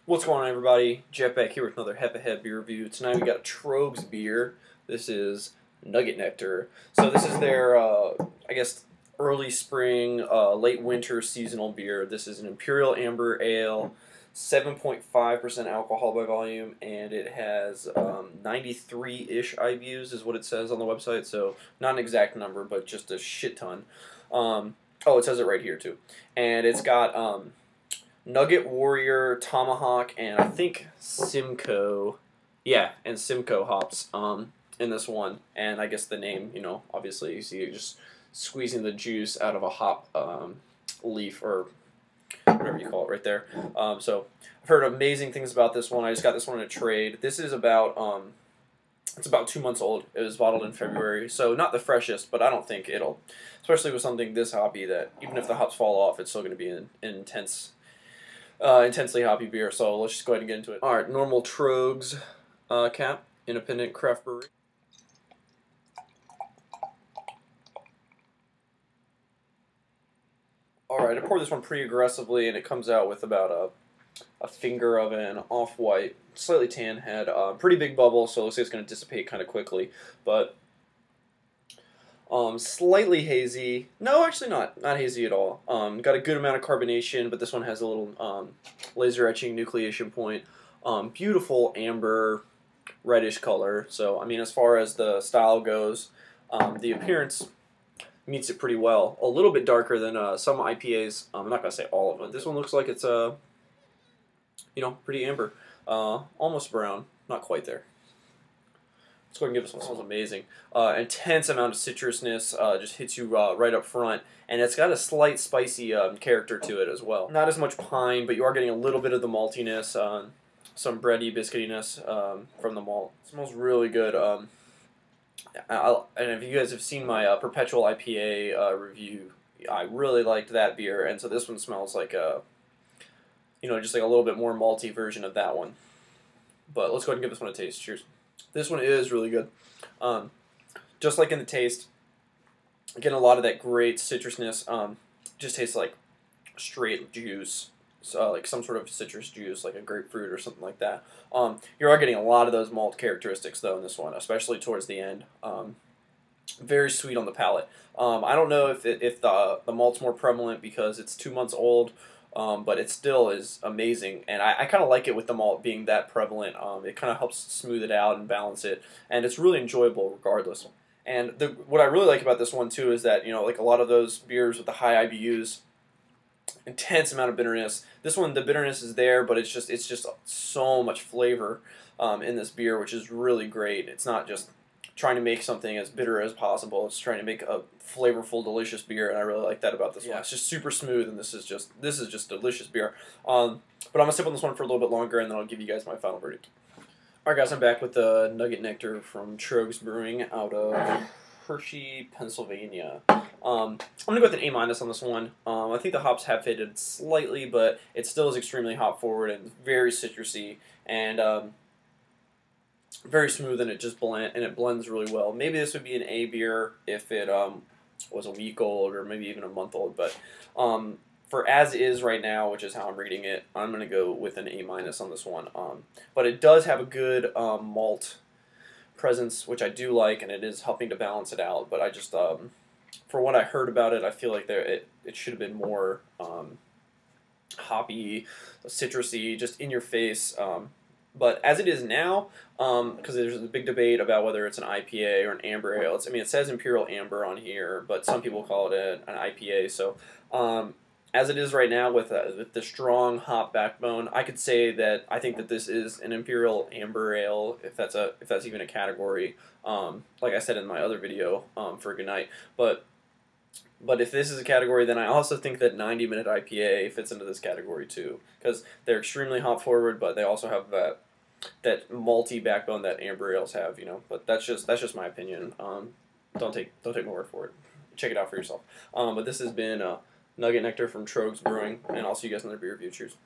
What's going on, everybody? Jeff back here with another head beer review. Tonight we got a Troegs beer. This is Nugget Nectar. So this is their, I guess, early spring, late winter seasonal beer. This is an Imperial Amber Ale, 7.5% alcohol by volume, and it has 93-ish IBUs is what it says on the website. So not an exact number, but just a shit ton. Oh, it says it right here too. And it's got Nugget Warrior, Tomahawk, and I think Simcoe, yeah, and Simcoe hops in this one. And I guess the name, you know, obviously you see it just squeezing the juice out of a hop leaf or whatever you call it right there. So I've heard amazing things about this one. I just got this one in a trade. This is about it's about 2 months old. It was bottled in February, so not the freshest, but I don't think it'll, especially with something this hoppy, that even if the hops fall off, it's still going to be an intensely hoppy beer. So let's just go ahead and get into it. All right, normal Troegs cap, independent craft brewery. All right, I poured this one pretty aggressively, and it comes out with about a finger of an off-white, slightly tan head. Pretty big bubble, so it looks like it's going to dissipate kind of quickly, but slightly hazy. No, actually not hazy at all. Got a good amount of carbonation, but this one has a little laser etching nucleation point. Beautiful amber reddish color. So I mean, as far as the style goes, the appearance meets it pretty well. A little bit darker than some IPAs. I'm not gonna say all of them. This one looks like it's you know, pretty amber, almost brown, not quite there. Let's go ahead and give this one. Smells amazing. Intense amount of citrusness, just hits you right up front, and it's got a slight spicy character to it as well. Not as much pine, but you are getting a little bit of the maltiness, some bready biscuitiness from the malt. It smells really good. And if you guys have seen my Perpetual IPA review, I really liked that beer, and so this one smells like a, you know, just like a little bit more malty version of that one. But let's go ahead and give this one a taste. Cheers. This one is really good. Just like in the taste, getting a lot of that great citrusness. Just tastes like straight juice, so like some sort of citrus juice, like a grapefruit or something like that. You are getting a lot of those malt characteristics though in this one, especially towards the end. Very sweet on the palate. I don't know if the malt's more prevalent because it's 2 months old. But it still is amazing, and I kind of like it with the malt being that prevalent. It kind of helps smooth it out and balance it, and it's really enjoyable regardless. And what I really like about this one too is that, you know, like a lot of those beers with the high IBUs, intense amount of bitterness. This one, the bitterness is there, but it's just so much flavor in this beer, which is really great. It's not just trying to make something as bitter as possible. It's trying to make a flavorful, delicious beer, and I really like that about this one. It's just super smooth, and this is just delicious beer. But I'm gonna sip on this one for a little bit longer, and then I'll give you guys my final verdict. All right, guys, I'm back with the Nugget Nectar from Troegs Brewing out of Hershey, Pennsylvania. I'm gonna go with an A- on this one. I think the hops have faded slightly, but it still is extremely hop forward and very citrusy, and very smooth, and it blends really well. Maybe this would be an A beer if it was a week old or maybe even a month old, but for as is right now, which is how I'm reading it, I'm gonna go with an A- on this one. But it does have a good malt presence, which I do like, and it is helping to balance it out. But I just for what I heard about it, I feel like it should have been more hoppy, citrusy, just in your face. But as it is now, because there's a big debate about whether it's an IPA or an amber ale. I mean, it says Imperial Amber on here, but some people call it an IPA. So as it is right now with the strong hop backbone, I could say that I think that this is an Imperial Amber Ale, if that's even a category. Like I said in my other video for Good Night. But if this is a category, then I also think that 90-minute IPA fits into this category too, because they're extremely hop forward, but they also have that malty backbone that amber ales have, you know. But that's just my opinion. Don't take my word for it. Check it out for yourself. But this has been Nugget Nectar from Troegs Brewing, and I'll see you guys in another beer review. Cheers.